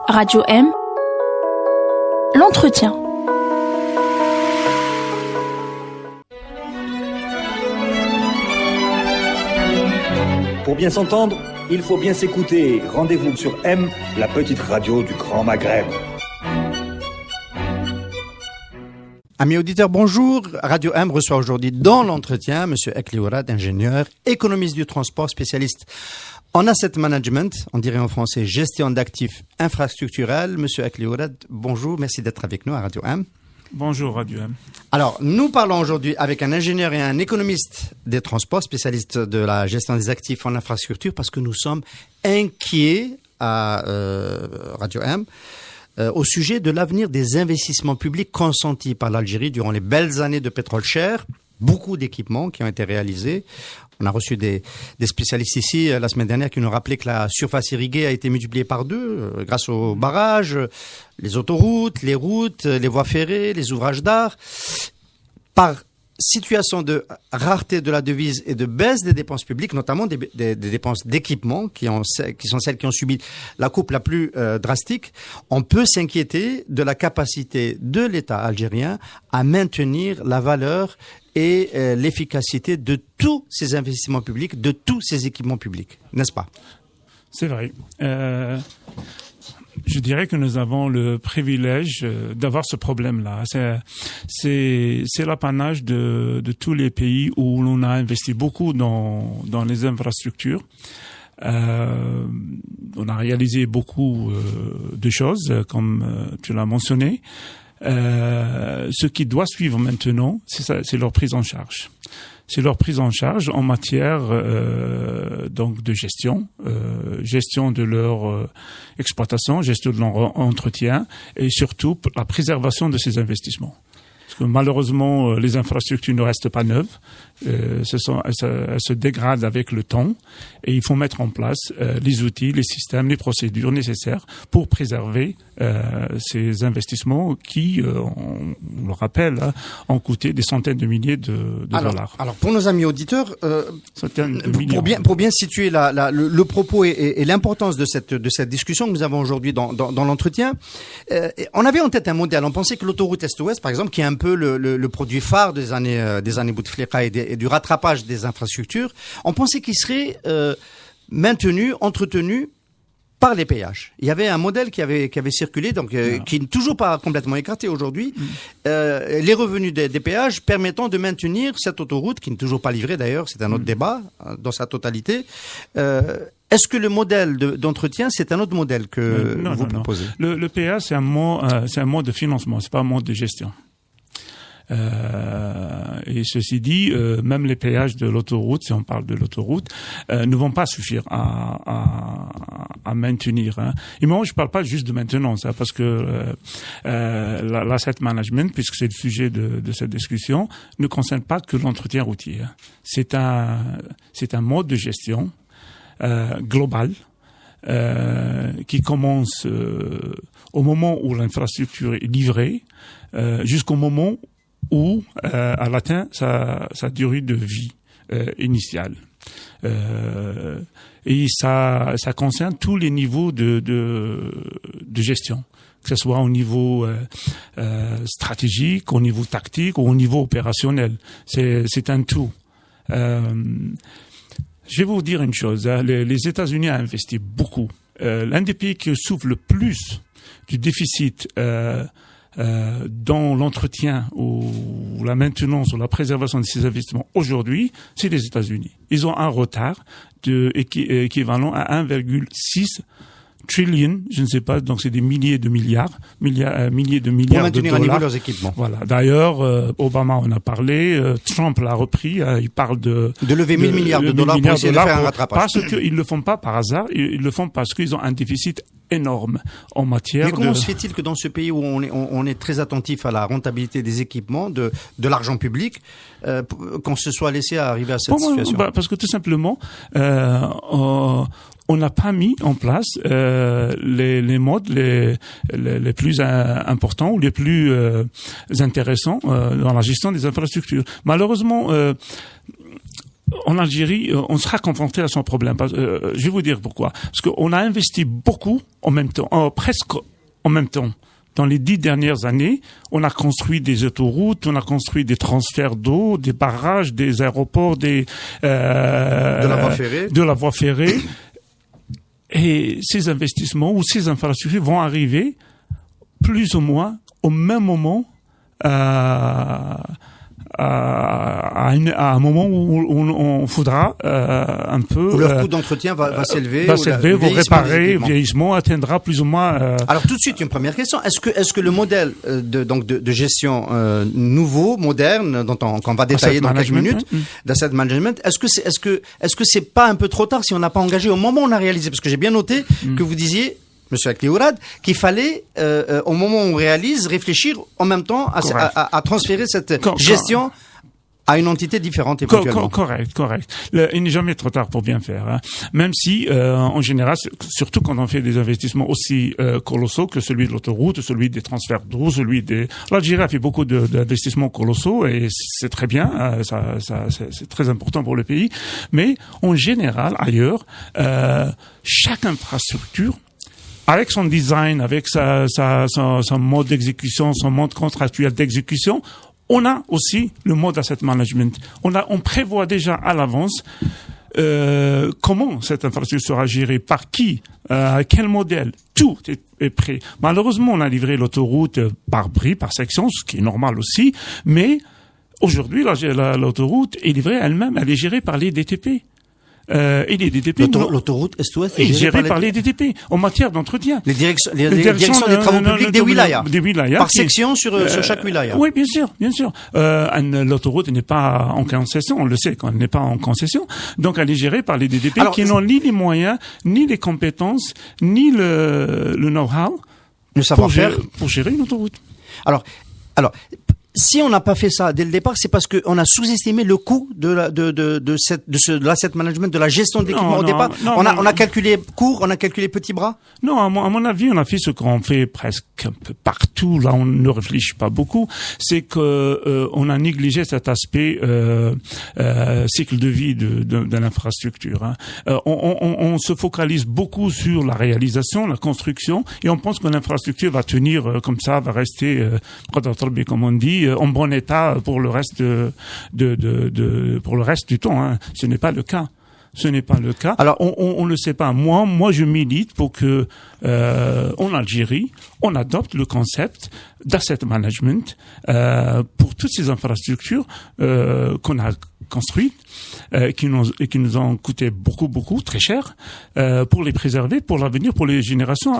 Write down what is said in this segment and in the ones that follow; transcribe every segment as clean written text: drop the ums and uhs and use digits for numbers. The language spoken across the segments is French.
Radio M, l'entretien. Pour bien s'entendre, il faut bien s'écouter. Rendez-vous sur M, la petite radio du Grand Maghreb. Amis auditeurs, bonjour. Radio M reçoit aujourd'hui dans l'entretien Monsieur Ekli Ourad, ingénieur, économiste du transport, spécialiste en asset management, on dirait en français gestion d'actifs infrastructurels. Monsieur Ekli Ourad, bonjour, merci d'être avec nous à Radio M. Bonjour Radio M. Alors, nous parlons aujourd'hui avec un ingénieur et un économiste des transports, spécialiste de la gestion des actifs en infrastructure, parce que nous sommes inquiets à Radio M au sujet de l'avenir des investissements publics consentis par l'Algérie durant les belles années de pétrole cher. Beaucoup d'équipements qui ont été réalisés. On a reçu des spécialistes ici la semaine dernière qui nous rappelaient que la surface irriguée a été multipliée par 2 grâce aux barrages, les autoroutes, les routes, les voies ferrées, les ouvrages d'art. Par situation de rareté de la devise et de baisse des dépenses publiques, notamment des dépenses d'équipement qui sont celles qui ont subi la coupe la plus drastique, on peut s'inquiéter de la capacité de l'État algérien à maintenir la valeur et l'efficacité de tous ces investissements publics, de tous ces équipements publics, n'est-ce pas? C'est vrai. Je dirais que nous avons le privilège d'avoir ce problème-là. C'est l'apanage de tous les pays où l'on a investi beaucoup dans les infrastructures. On a réalisé beaucoup de choses, comme tu l'as mentionné. Ce qui doit suivre maintenant, c'est leur prise en charge. C'est leur prise en charge en matière donc de gestion de leur exploitation, gestion de leur entretien et surtout la préservation de ces investissements. Parce que malheureusement, les infrastructures ne restent pas neuves, elles se dégradent avec le temps et il faut mettre en place les outils, les systèmes, les procédures nécessaires pour préserver ces investissements qui, on le rappelle, ont coûté des centaines de milliers de dollars. Alors pour nos amis auditeurs, pour bien situer le propos et l'importance de cette discussion que nous avons aujourd'hui dans l'entretien, on avait en tête un modèle. On pensait que l'autoroute Est-Ouest, par exemple, qui est un peu le produit phare des années Bouteflika et du rattrapage des infrastructures, on pensait qu'il serait maintenu, entretenu par les péages. Il y avait un modèle qui avait circulé, donc qui n'est toujours pas complètement écarté aujourd'hui. Les revenus des péages permettant de maintenir cette autoroute, qui n'est toujours pas livrée d'ailleurs, c'est un autre débat dans sa totalité. Est-ce que le modèle d'entretien, c'est un autre modèle que vous proposez? Le péage, c'est un mode de financement, c'est pas un mode de gestion. Et ceci dit, même les péages de l'autoroute, si on parle de l'autoroute, ne vont pas suffire à maintenir. Hein. Et moi, je parle pas juste de maintenance, hein, parce que l'asset management, puisque c'est le sujet de cette discussion, ne concerne pas que l'entretien routier. Hein. C'est un mode de gestion global qui commence au moment où l'infrastructure est livrée, jusqu'au moment où elle atteint sa durée de vie initiale. Et ça concerne tous les niveaux de gestion, que ce soit au niveau stratégique, au niveau tactique ou au niveau opérationnel. C'est un tout. Je vais vous dire une chose, hein, les États-Unis ont investi beaucoup. L'un des pays qui souffre le plus du déficit dans l'entretien ou la maintenance ou la préservation de ces investissements aujourd'hui, c'est les États-Unis. Ils ont un retard équivalent à 1,6 trillion, je ne sais pas, donc c'est des milliers de milliards de dollars. Pour maintenir à niveau leurs équipements. Voilà. D'ailleurs, Obama en a parlé, Trump l'a repris, il parle de lever 1000 milliards de dollars pour essayer de faire un rattrapage. Parce qu'ils le font pas par hasard, ils le font parce qu'ils ont un déficit énorme en matière. Mais comment se fait-il que dans ce pays où on est très attentif à la rentabilité des équipements, de l'argent public, qu'on se soit laissé arriver à cette situation? Parce que tout simplement, on n'a pas mis en place les modes les plus importants ou les plus intéressants dans la gestion des infrastructures. Malheureusement, en Algérie, on sera confronté à son problème. Je vais vous dire pourquoi. Parce qu'on a investi beaucoup en même temps, presque en même temps. Dans les 10 dernières années, on a construit des autoroutes, on a construit des transferts d'eau, des barrages, des aéroports, de la voie ferrée. Et ces investissements ou ces infrastructures vont arriver plus ou moins au même moment à un moment où on faudra un peu... Où leur coût d'entretien va s'élever. Va s'élever, vont réparer, le vieillissement atteindra plus ou moins... Alors tout de suite, une première question. Est-ce que le modèle de gestion nouveau, moderne, qu'on va détailler dans quelques minutes, d'asset management, est-ce que c'est pas un peu trop tard si on n'a pas engagé au moment où on a réalisé? Parce que j'ai bien noté que vous disiez, Monsieur Akli-Ourad, qu'il fallait, au moment où on réalise, réfléchir en même temps à transférer cette gestion à une entité différente éventuellement. Correct. Il n'est jamais trop tard pour bien faire. Hein. Même si, en général, surtout quand on fait des investissements aussi colossaux que celui de l'autoroute, celui des transferts d'eau, l'Algérie a fait beaucoup d'investissements colossaux et c'est très bien, c'est très important pour le pays. Mais en général, ailleurs, chaque infrastructure, avec son design, avec son mode d'exécution, son mode contractuel d'exécution, on a aussi le mode asset management. On prévoit déjà à l'avance comment cette infrastructure sera gérée, par qui, quel modèle. Tout est prêt. Malheureusement, on a livré l'autoroute par bris, par section, ce qui est normal aussi. Mais aujourd'hui, l'autoroute est livrée elle-même. Elle est gérée par les DTP. Et les DTP, l'autoroute Est-Ouest est gérée par les DTP en matière d'entretien. Les directions des travaux publics des wilayas. Par section sur chaque wilaya. Oui, bien sûr. L'autoroute n'est pas en concession, on le sait, quand elle n'est pas en concession. Donc elle est gérée par les DTP qui n'ont ni les moyens, ni les compétences, ni le know-how pour gérer une autoroute. Alors, si on n'a pas fait ça dès le départ, c'est parce qu'on a sous-estimé le coût de l'asset management, de la gestion de l'équipement au départ. On a calculé court, on a calculé petit bras. Non, à mon avis, on a fait ce qu'on fait presque un peu partout. Là, on ne réfléchit pas beaucoup. C'est que on a négligé cet aspect cycle de vie de l'infrastructure. Hein. On se focalise beaucoup sur la réalisation, la construction, et on pense que l'infrastructure va tenir comme ça, va rester comme on dit, en bon état pour le reste pour le reste du temps. Hein. Ce n'est pas le cas. Alors, on le sait pas. Moi, je milite pour que en Algérie, on adopte le concept d'asset management pour toutes ces infrastructures qu'on a construites, qui nous ont coûté beaucoup, très cher, pour les préserver, pour l'avenir, pour les générations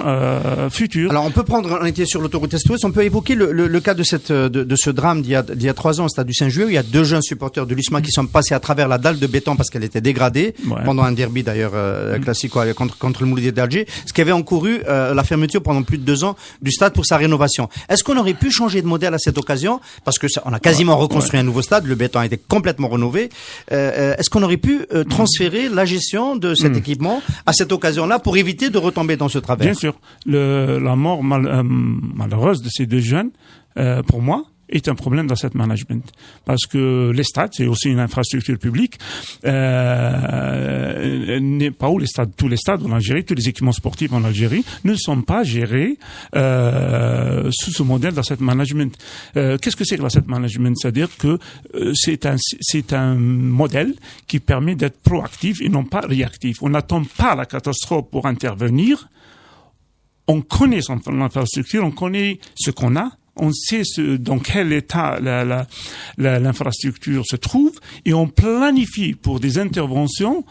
futures. Alors, on était sur l'autoroute Est-Ouest, on peut évoquer le cas de ce drame d'il y a 3 ans au stade du Saint-Juillet, où il y a 2 jeunes supporters de l'USMA qui sont passés à travers la dalle de béton parce qu'elle était dégradée, pendant un derby d'ailleurs classique contre le Moulidi d'Alger, ce qui avait encouru la fermeture pendant plus de 2 ans du stade pour sa rénovation. Est-ce qu'on aurait pu changer de modèle à cette occasion, parce que on a quasiment reconstruit un nouveau stade, le béton a été complètement rénové. Est-ce qu'on aurait pu transférer la gestion de cet équipement à cette occasion-là pour éviter de retomber dans ce travers? Bien sûr. La mort malheureuse de ces 2 jeunes, pour moi, est un problème d'asset management. Parce que les stades, c'est aussi une infrastructure publique, n'est pas où tous les stades en Algérie, tous les équipements sportifs en Algérie ne sont pas gérés sous ce modèle d'asset management. Qu'est-ce que c'est que l'asset management? C'est-à-dire que c'est un modèle qui permet d'être proactif et non pas réactif. On n'attend pas la catastrophe pour intervenir. On connaît son infrastructure, on connaît ce qu'on a. On sait dans quel état l'infrastructure se trouve et on planifie pour des interventions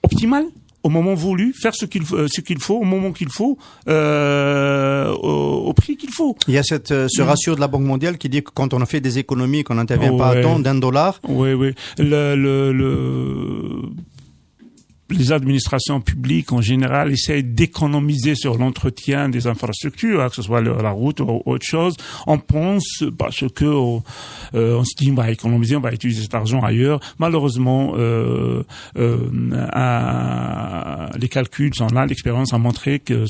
optimales au moment voulu, faire ce qu'il faut au moment qu'il faut, au prix qu'il faut. Il y a ce ratio de la Banque mondiale qui dit que quand on a fait des économies, qu'on n'intervient pas à temps d'$1. Oui. les administrations publiques en général essayent d'économiser sur l'entretien des infrastructures, que ce soit la route ou autre chose. On pense parce que on se dit on va économiser, on va utiliser cet argent ailleurs. Malheureusement, les calculs sont là. L'expérience a montré que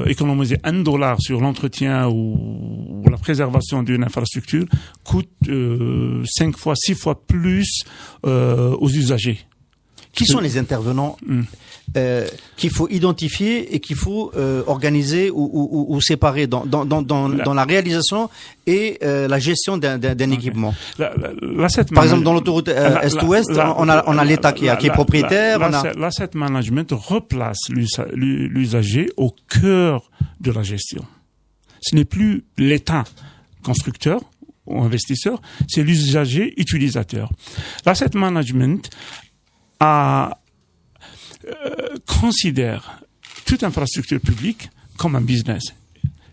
économiser $1 sur l'entretien ou la préservation d'une infrastructure coûte 5 fois, 6 fois plus aux usagers. Qui sont les intervenants qu'il faut identifier et qu'il faut organiser ou séparer dans la réalisation et la gestion d'un équipement? Par exemple, dans l'autoroute Est-Ouest, on a l'État qui est propriétaire. L'asset management replace l'usager au cœur de la gestion. Ce n'est plus l'État constructeur ou investisseur, c'est l'usager utilisateur. L'asset management considère toute infrastructure publique comme un business.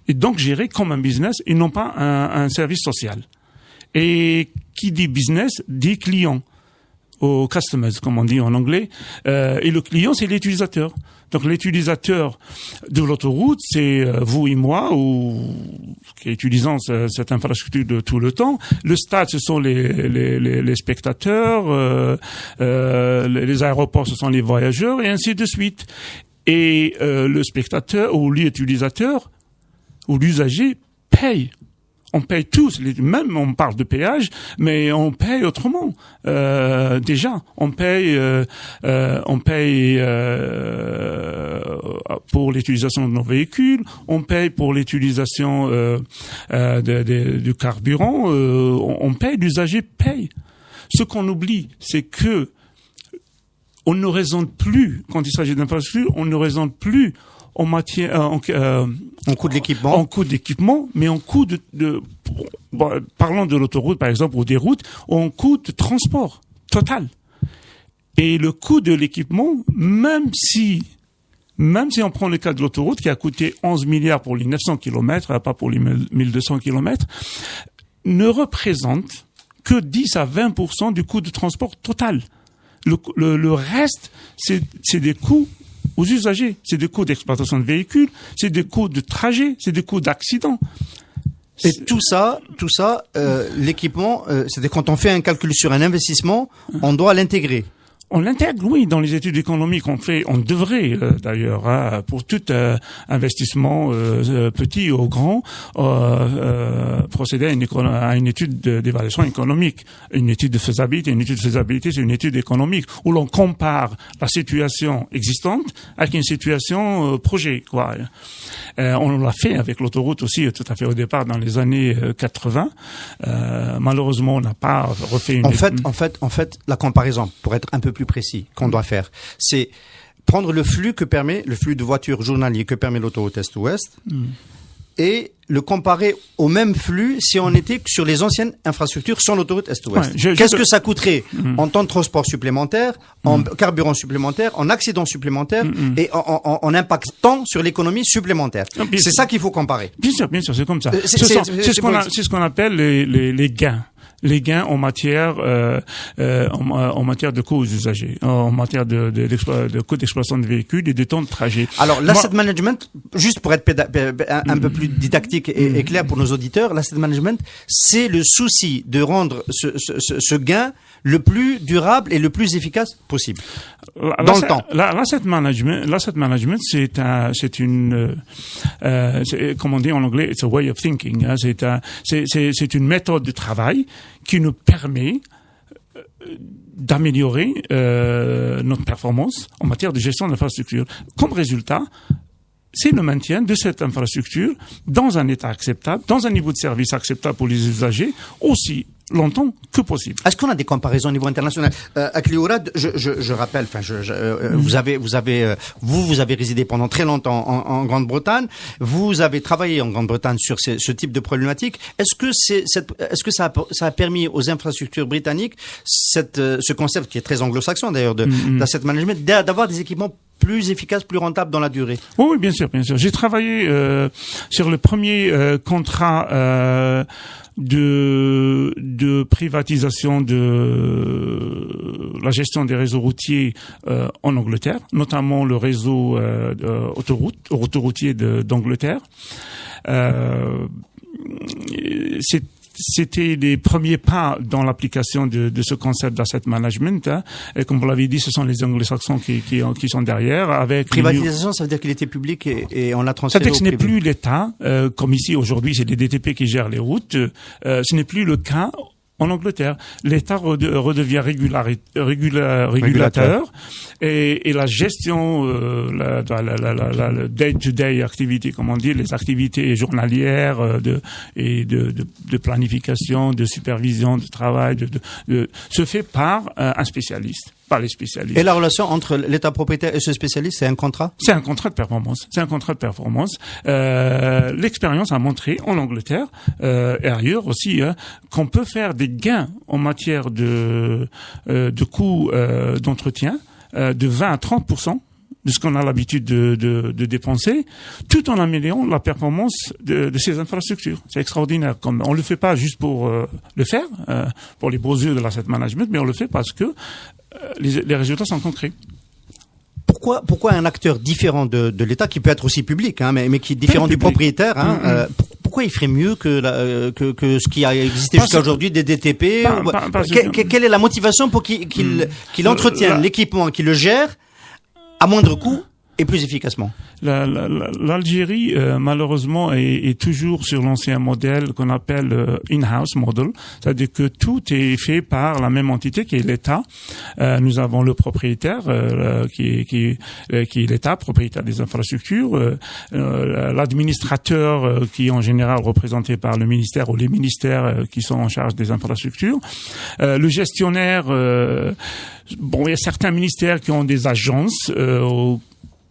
Et donc géré comme un business et non pas un service social. Et qui dit business, dit client. Aux customers, comme on dit en anglais. Et le client, c'est l'utilisateur. Donc l'utilisateur de l'autoroute, c'est vous et moi, ou qui utilisons cette infrastructure de tout le temps. Le stade, ce sont les spectateurs. Les aéroports, ce sont les voyageurs, et ainsi de suite. Et le spectateur ou l'utilisateur ou l'usager paye. On paye tous, même on parle de péage, mais on paye autrement. Déjà, on paye pour l'utilisation de nos véhicules, on paye pour l'utilisation du carburant, on paye, l'usager paye. Ce qu'on oublie, c'est que on ne raisonne plus, quand il s'agit d'infrastructure, on ne raisonne plus en matière, en coût de l'équipement. En coût d'équipement, mais en coût parlons de l'autoroute, par exemple, ou des routes, en coût de transport total. Et le coût de l'équipement, même si on prend le cas de l'autoroute, qui a coûté 11 milliards pour les 900 kilomètres, pas pour les 1200 kilomètres, ne représente que 10 à 20% du coût de transport total. Le reste, c'est des coûts aux usagers. C'est des coûts d'exploitation de véhicules, c'est des coûts de trajet, c'est des coûts d'accidents. Et tout ça, l'équipement, c'est quand on fait un calcul sur un investissement, on doit l'intégrer. On l'intègre, oui, dans les études économiques. On devrait d'ailleurs, pour tout investissement petit ou grand, procéder à une étude d'évaluation économique, une étude de faisabilité. Une étude de faisabilité, c'est une étude économique où l'on compare la situation existante avec une situation projet, quoi. On l'a fait avec l'autoroute aussi, tout à fait au départ dans les années 80. Malheureusement, on n'a pas refait une. En fait, la comparaison, pour être un peu plus précis, qu'on doit faire, c'est prendre le flux de voitures journalier que permet l'autoroute Est-Ouest, et le comparer au même flux si on était sur les anciennes infrastructures sans l'autoroute Est-Ouest. Ouais, Qu'est-ce que ça coûterait en temps de transport supplémentaire, en carburant supplémentaire, en accident supplémentaire et en impactant sur l'économie supplémentaire. C'est ça qu'il faut comparer. Bien sûr, c'est comme ça. C'est ce qu'on appelle les gains. Les gains en matière de coûts aux usagers, en matière de coûts d'exploitation de véhicules et de temps de trajet. Alors, l'asset management, juste pour être un peu plus didactique et clair pour nos auditeurs, l'asset management, c'est le souci de rendre ce gain le plus durable et le plus efficace possible dans le temps. L'asset management, c'est comme on dit en anglais, it's a way of thinking. Hein, c'est une méthode de travail qui nous permet d'améliorer notre performance en matière de gestion de l'infrastructure. Comme résultat, c'est le maintien de cette infrastructure dans un état acceptable, dans un niveau de service acceptable pour les usagers, aussi longtemps que possible. Est-ce qu'on a des comparaisons au niveau international? À Cliorad, je rappelle, vous avez résidé pendant très longtemps en Grande-Bretagne. Vous avez travaillé en Grande-Bretagne sur ce type de problématique. Est-ce que ça a permis aux infrastructures britanniques ce concept qui est très anglo-saxon d'ailleurs d'asset management, d'avoir des équipements plus efficace, plus rentable dans la durée. Oui, bien sûr, bien sûr. J'ai travaillé sur le premier contrat de privatisation de la gestion des réseaux routiers en Angleterre, notamment le réseau autoroutier d'Angleterre. C'était les premiers pas dans l'application de ce concept d'asset management. Hein. Et comme vous l'avez dit, ce sont les anglo-saxons qui sont derrière. Avec privatisation, ça veut dire qu'il était public et on l'a transféré au privé. Ça veut dire que ce n'est plus l'État, comme ici aujourd'hui, c'est les DTP qui gèrent les routes. Ce n'est plus le cas en Angleterre. L'État redevient régulateur et la gestion, la day-to-day activité, comme on dit, les activités journalières de planification, de supervision, de travail, se fait par un spécialiste. Par les spécialistes. Et la relation entre l'État propriétaire et ce spécialiste, c'est un contrat? C'est un contrat de performance. L'expérience a montré en Angleterre et ailleurs aussi qu'on peut faire des gains en matière de coûts d'entretien de 20 à 30% de ce qu'on a l'habitude de dépenser, tout en améliorant la performance de ces infrastructures. C'est extraordinaire. Comme on le fait pas juste pour le faire, pour les beaux yeux de l'asset management, mais on le fait parce que les résultats sont concrets. Pourquoi un acteur différent de l'État, qui peut être aussi public, hein, mais qui est différent du propriétaire, hein, pourquoi il ferait mieux que ce qui a existé jusqu'à aujourd'hui, des DTP? Quelle est la motivation pour qu'il entretienne l'équipement, qu'il le gère à moindre coût et plus efficacement? L'Algérie, malheureusement, est toujours sur l'ancien modèle qu'on appelle in-house model, c'est-à-dire que tout est fait par la même entité qui est l'État. Nous avons le propriétaire qui est l'État, propriétaire des infrastructures, l'administrateur qui est en général représenté par le ministère ou les ministères qui sont en charge des infrastructures, le gestionnaire. Il y a certains ministères qui ont des agences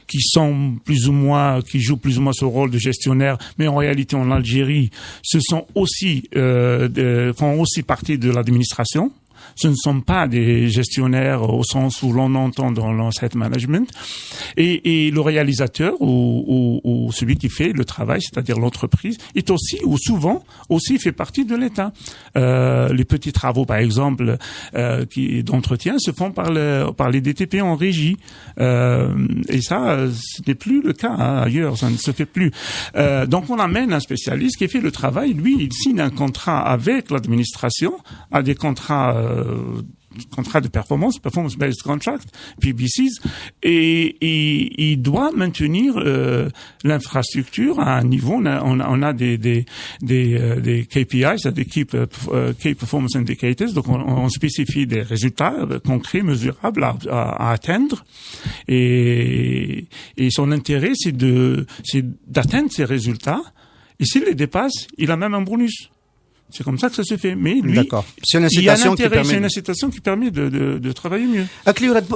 qui jouent plus ou moins ce rôle de gestionnaire, mais en réalité en Algérie, ce sont aussi font aussi partie de l'administration. Ce ne sont pas des gestionnaires au sens où l'on entend dans l'asset management. Et le réalisateur ou celui qui fait le travail, c'est-à-dire l'entreprise, est aussi ou souvent aussi fait partie de l'État. Les petits travaux, par exemple, d'entretien se font par les DTP en régie. Et ça, ce n'est plus le cas ailleurs, ça ne se fait plus. Donc on amène un spécialiste qui fait le travail. Lui, il signe un contrat avec l'administration, a des contrats de performance based contract, PBCs, et il doit maintenir l'infrastructure à un niveau. On a des KPIs, des Key Performance Indicators, donc on spécifie des résultats concrets, mesurables à atteindre, et son intérêt c'est d'atteindre ces résultats, et s'il les dépasse, il a même un bonus. C'est comme ça que ça se fait. Mais lui, c'est une incitation qui permet de travailler mieux.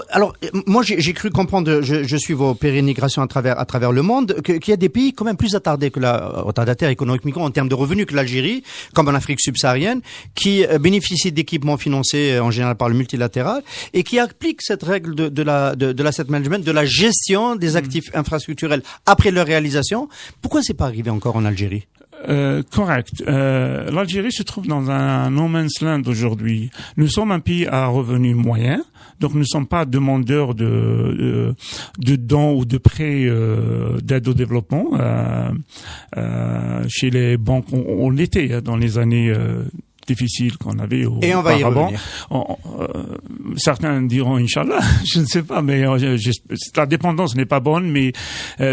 Alors, moi, j'ai cru comprendre, je suis vos pérénigrations à travers le monde, qu'il y a des pays quand même plus retardataires économiquement en termes de revenus que l'Algérie, comme en Afrique subsaharienne, qui bénéficient d'équipements financés en général par le multilatéral et qui appliquent cette règle de l'asset management, de la gestion des actifs infrastructurels après leur réalisation. Pourquoi c'est pas arrivé encore en Algérie? Correct. L'Algérie se trouve dans un no man's land aujourd'hui. Nous sommes un pays à revenus moyens, donc nous ne sommes pas demandeurs de dons ou de prêts d'aide au développement. Chez les banques, on l'était dans les années difficile qu'on avait auparavant. Et on va y revenir. Certains diront Inch'Allah, je ne sais pas, mais la dépendance n'est pas bonne, mais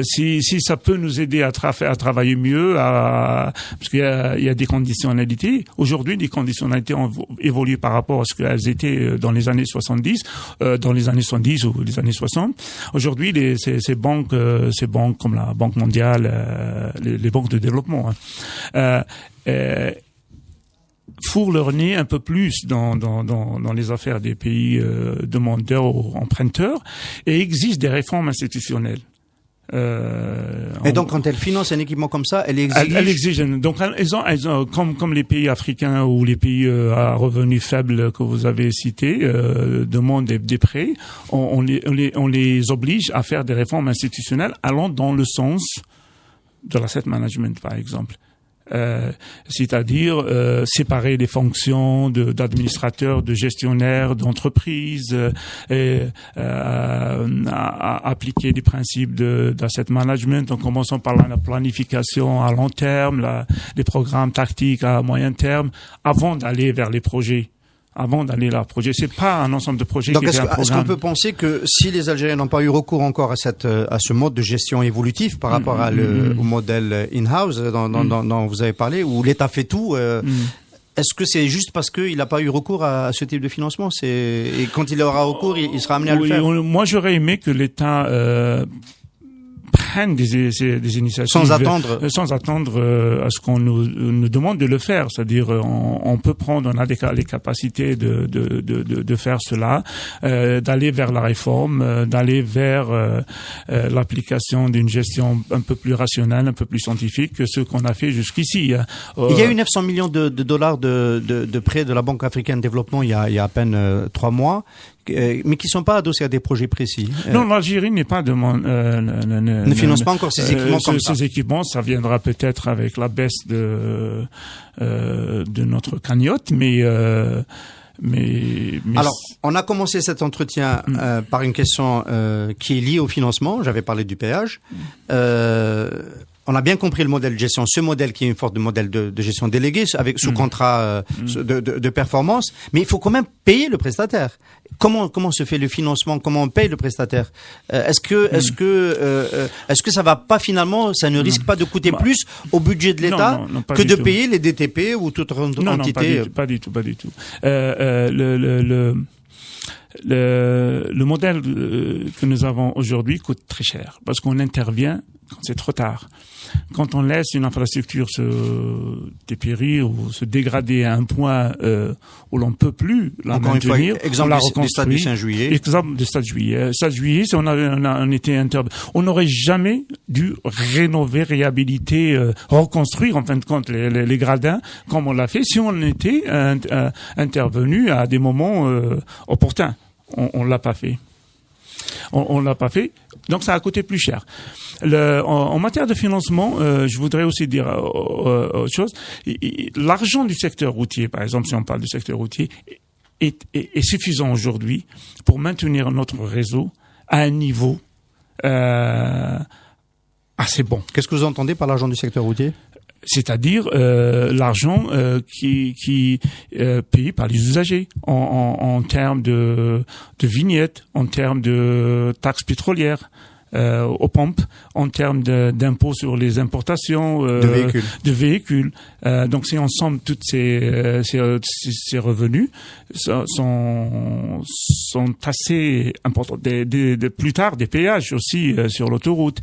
si ça peut nous aider à travailler mieux, parce qu'il y a des conditionnalités. Aujourd'hui, les conditionnalités ont évolué par rapport à ce qu'elles étaient dans les années 70, ou les années 60. Aujourd'hui, ces banques comme la Banque mondiale, les banques de développement, fourrent leur nez un peu plus dans les affaires des pays demandeurs ou emprunteurs, et exigent des réformes institutionnelles. Et donc, quand elle finance un équipement comme ça, elle exige. Elle exige. Donc, elles ont comme les pays africains ou les pays à revenus faibles que vous avez cités demandent des prêts, on les oblige à faire des réformes institutionnelles allant dans le sens de l'asset management, par exemple. C'est-à-dire séparer les fonctions d'administrateurs, de gestionnaires, d'entreprises, appliquer des principes d'asset management en commençant par la planification à long terme, les programmes tactiques à moyen terme, avant d'aller vers les projets. C'est pas un ensemble de projets. Donc, est-ce qu'on peut penser que si les Algériens n'ont pas eu recours encore à ce mode de gestion évolutif par rapport au modèle in-house dont vous avez parlé, où l'État fait tout, est-ce que c'est juste parce qu'il n'a pas eu recours à ce type de financement? Et quand il aura recours, il sera amené à le faire? Moi, j'aurais aimé que l'État prennent des initiatives sans attendre à ce qu'on nous demande de le faire, c'est-à-dire on peut prendre, on a les capacités de faire cela, d'aller vers la réforme, d'aller vers l'application d'une gestion un peu plus rationnelle, un peu plus scientifique que ce qu'on a fait jusqu'ici. Il y a eu 900 millions de dollars de prêts de la Banque africaine de développement il y a à peine 3 mois. Mais qui sont pas adossés à des projets précis. Non, l'Algérie n'est pas ne finance pas encore ces équipements comme ça. Ces équipements, ça viendra peut-être avec la baisse de notre cagnotte, mais alors, on a commencé cet entretien par une question qui est liée au financement. J'avais parlé du péage. On a bien compris le modèle de gestion, ce modèle qui est une forme de modèle de gestion déléguée avec sous contrat de performance, mais il faut quand même payer le prestataire. Comment se fait le financement? Comment on paye le prestataire? Est-ce que ça va pas finalement, ça ne risque pas de coûter plus au budget de l'État que de payer les DTP ou toute entité? Non, pas du tout. Le modèle que nous avons aujourd'hui coûte très cher parce qu'on intervient quand c'est trop tard. Quand on laisse une infrastructure se dépérir ou se dégrader à un point où l'on peut plus la maintenir, exemple on la reconstruit. Du stade du 5 juillet. Exemple du stade juillet. Stade juillet, si on était on n'aurait jamais dû rénover, réhabiliter, reconstruire en fin de compte les gradins comme on l'a fait si on était intervenu à des moments opportuns. On l'a pas fait. On l'a pas fait, donc ça a coûté plus cher. En matière de financement, je voudrais aussi dire autre chose. L'argent du secteur routier, par exemple, si on parle du secteur routier, est suffisant aujourd'hui pour maintenir notre réseau à un niveau assez bon. Qu'est-ce que vous entendez par l'argent du secteur routier? C'est-à-dire l'argent qui payé par les usagers en termes de vignettes, en termes de taxes pétrolières aux pompes, en termes d'impôts sur les importations de véhicules. Donc si on somme toutes ces revenus sont assez importants. Plus tard, des péages aussi sur l'autoroute.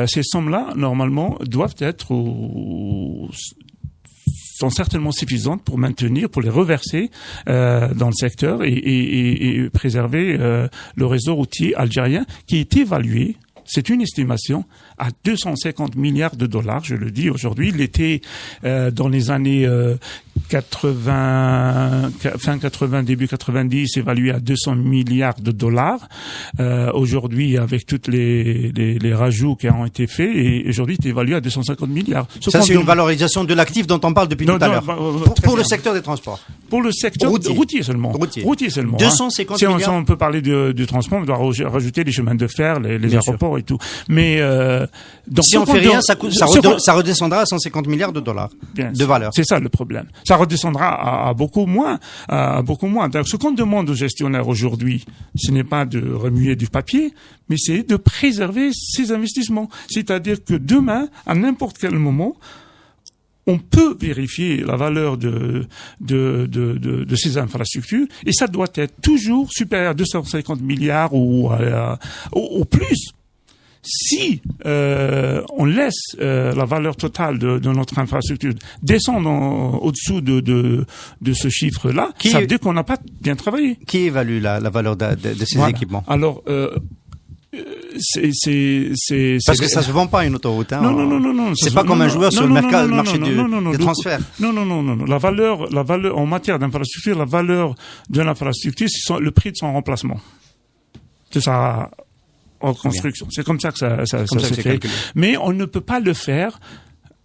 Ces sommes-là, normalement, doivent être sont certainement suffisantes pour maintenir, pour les reverser dans le secteur et préserver le réseau routier algérien qui est évalué, c'est une estimation, à 250 milliards de dollars, je le dis aujourd'hui. Il était dans les années 80, fin 80, début 90, évalué à 200 milliards de dollars. Aujourd'hui, avec toutes les rajouts qui ont été faits, et aujourd'hui, il est évalué à 250 milliards. Ça, c'est une valorisation de l'actif dont on parle depuis tout à l'heure. Pour le secteur des transports. Pour le secteur routier seulement. Routier seulement. 250 milliards. Si on peut parler du transport, on doit rajouter les chemins de fer, les aéroports et tout. Mais donc, si on fait rien, ça redescendra à 150 milliards de dollars de valeur. C'est ça le problème. Ça redescendra à beaucoup moins. Donc, ce qu'on demande aux gestionnaires aujourd'hui, ce n'est pas de remuer du papier, mais c'est de préserver ces investissements. C'est-à-dire que demain, à n'importe quel moment, on peut vérifier la valeur de ces infrastructures et ça doit être toujours supérieur à 250 milliards ou plus. Si on laisse la valeur totale de notre infrastructure descendre au-dessous de ce chiffre-là, ça veut dire qu'on n'a pas bien travaillé. Qui évalue la valeur de ces équipements? Alors, Parce que ça se vend pas une autoroute. Hein, non. C'est pas comme un joueur sur le marché des transferts. Non. La valeur en matière d'infrastructure, la valeur de l'infrastructure, c'est le prix de son remplacement. C'est ça. En construction. C'est comme ça que ça se fait. Mais on ne peut pas le faire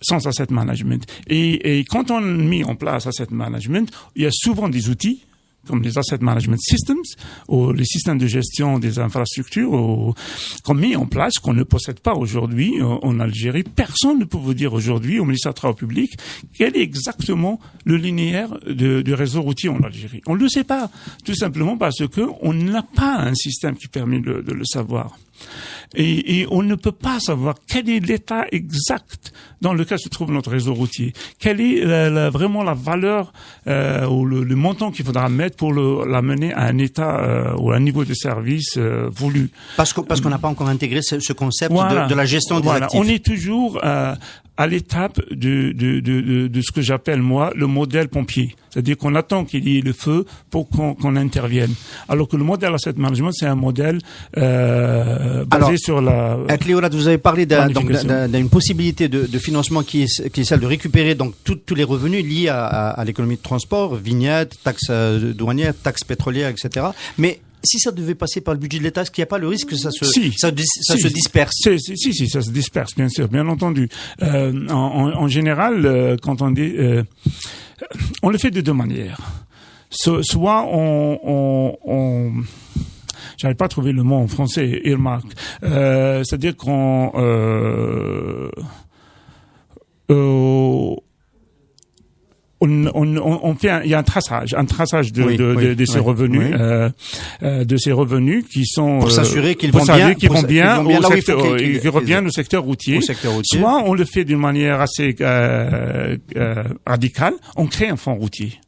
sans asset management. Et quand on met en place asset management, il y a souvent des outils comme les asset management systems ou les systèmes de gestion des infrastructures qu'on met en place, qu'on ne possède pas aujourd'hui en Algérie. Personne ne peut vous dire aujourd'hui au ministère des Travaux publics quel est exactement le linéaire du réseau routier en Algérie. On ne le sait pas, tout simplement parce que on n'a pas un système qui permet de le savoir. Et on ne peut pas savoir quel est l'état exact dans lequel se trouve notre réseau routier. Quelle est vraiment la valeur ou le montant qu'il faudra mettre pour l'amener à un état ou à un niveau de service voulu. Parce qu'on n'a pas encore intégré ce concept de la gestion des actifs. On est toujours à l'étape de ce que j'appelle moi le modèle pompier. C'est-à-dire qu'on attend qu'il y ait le feu pour qu'on intervienne. Alors que le modèle asset management, c'est un modèle basé sur la... Cléorat, vous avez parlé d'une possibilité de financement qui est celle de récupérer donc tous les revenus liés à l'économie de transport, vignettes, taxes douanières, taxes pétrolières, etc. Mais si ça devait passer par le budget de l'État, est-ce qu'il n'y a pas le risque que ça se disperse? Si, ça se disperse, bien sûr, bien entendu. En général, quand on dit... on le fait de deux manières. Soit on j'arrive pas à trouver le mot en français, earmark. C'est-à-dire qu'on on fait il y a un traçage de ces revenus, de ces revenus qui sont pour s'assurer qu'ils vont bien qu'ils reviennent au secteur routier. Soit on le fait d'une manière assez radicale, on crée un fonds routier.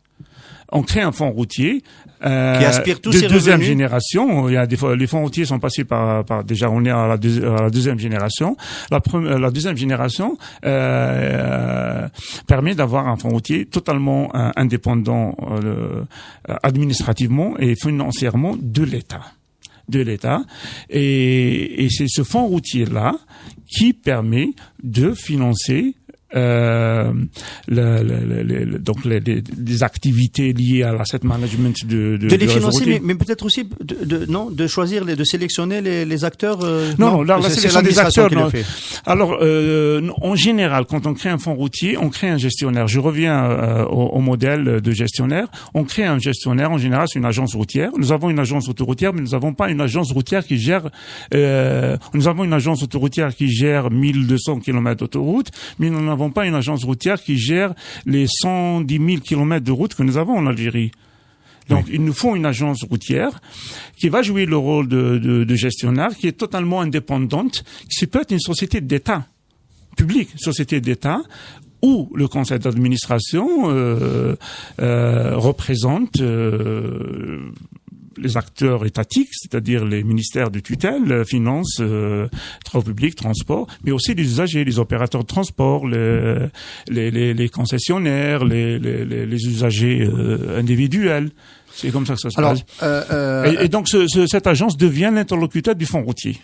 Qui aspire tous ces revenus. Deuxième génération. Il y a des fois, les fonds routiers sont passés par déjà, on est à la deuxième génération. La deuxième génération, permet d'avoir un fonds routier totalement indépendant, administrativement et financièrement de l'État. Et c'est ce fonds routier-là qui permet de financer donc les activités liées à l'asset management de les financer, mais peut-être aussi de choisir de sélectionner les acteurs. Non, la sélection des acteurs. Non. Alors, en général, quand on crée un fonds routier, on crée un gestionnaire. Je reviens au modèle de gestionnaire. On crée un gestionnaire. En général, c'est une agence routière. Nous avons une agence autoroutière, mais nous n'avons pas une agence routière qui gère. Nous avons une agence autoroutière qui gère 1200 km d'autoroute, mais nous n'avons pas une agence routière qui gère les 110 000 km de route que nous avons en Algérie. Donc, il nous faut une agence routière qui va jouer le rôle de gestionnaire, qui est totalement indépendante, qui peut être une société d'État, publique, société d'État, où le conseil d'administration représente les acteurs étatiques, c'est-à-dire les ministères de tutelle, finances, travaux publics, transport, mais aussi les usagers, les opérateurs de transport, les concessionnaires, les usagers individuels. C'est comme ça que ça se passe. Et donc, cette agence devient l'interlocuteur du fonds routier.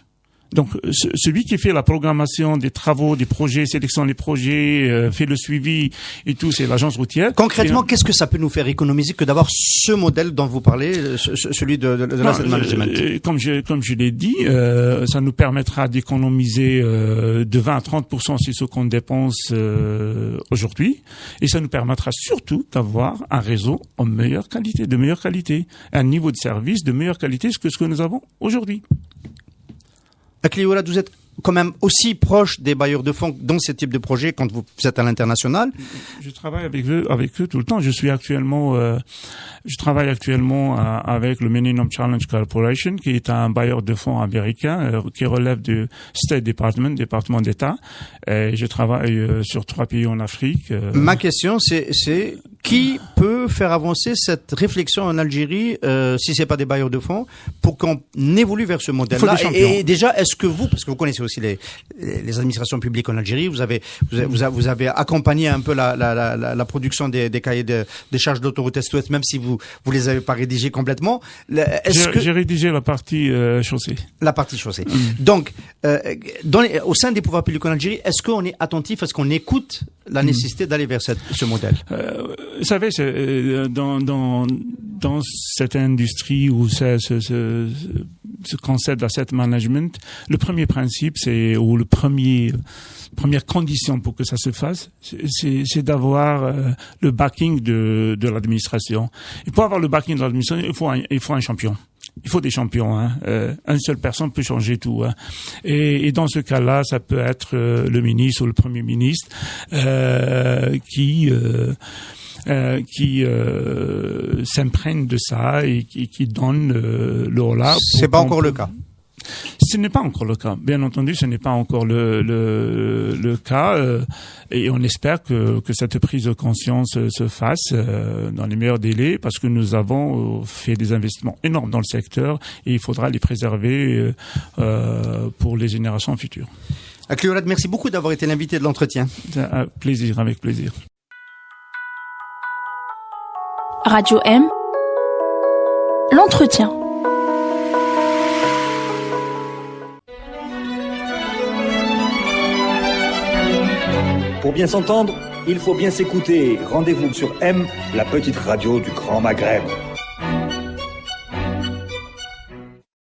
Donc, celui qui fait la programmation des travaux, des projets, sélectionne les projets, fait le suivi et tout, c'est l'agence routière. Concrètement, qu'est-ce que ça peut nous faire économiser que d'avoir ce modèle dont vous parlez, celui de l'asset management? Comme je l'ai dit, ça nous permettra d'économiser de 20 à 30% sur ce qu'on dépense aujourd'hui, et ça nous permettra surtout d'avoir un réseau de meilleure qualité, un niveau de service de meilleure qualité que ce que nous avons aujourd'hui. Cléorat, vous êtes quand même aussi proche des bailleurs de fonds dans ce type de projet quand vous êtes à l'international. Je travaille avec eux tout le temps. Je travaille actuellement avec le Millennium Challenge Corporation, qui est un bailleur de fonds américain qui relève du State Department, département d'État. Et je travaille sur 3 pays en Afrique. Ma question, c'est qui peut peut faire avancer cette réflexion en Algérie, si c'est pas des bailleurs de fonds, pour qu'on évolue vers ce modèle-là? Et déjà, est-ce que vous, parce que vous connaissez aussi les administrations publiques en Algérie, vous avez accompagné un peu la production des cahiers des charges d'autoroute Est-Ouest, même si vous les avez pas rédigés complètement. J'ai rédigé la partie chaussée. La partie chaussée. Donc, au sein des pouvoirs publics en Algérie, est-ce qu'on est attentif, est-ce qu'on écoute la nécessité d'aller vers ce modèle? Vous savez, dans cette industrie ou ce concept d'asset management, le premier principe, première condition pour que ça se fasse, c'est d'avoir le backing de l'administration. Et pour avoir le backing de l'administration, il faut un champion. Il faut des champions. Une seule personne peut changer tout. Et dans ce cas-là, ça peut être le ministre ou le premier ministre qui s'imprègne de ça et qui donne le holà. C'est pas encore le cas. Ce n'est pas encore le cas. Bien entendu, ce n'est pas encore le cas. Et on espère que cette prise de conscience se fasse dans les meilleurs délais, parce que nous avons fait des investissements énormes dans le secteur et il faudra les préserver pour les générations futures. Akli-Oulad, merci beaucoup d'avoir été l'invité de l'entretien. Plaisir, avec plaisir. Radio M, l'entretien. Pour bien s'entendre, il faut bien s'écouter. Rendez-vous sur M, la petite radio du Grand Maghreb.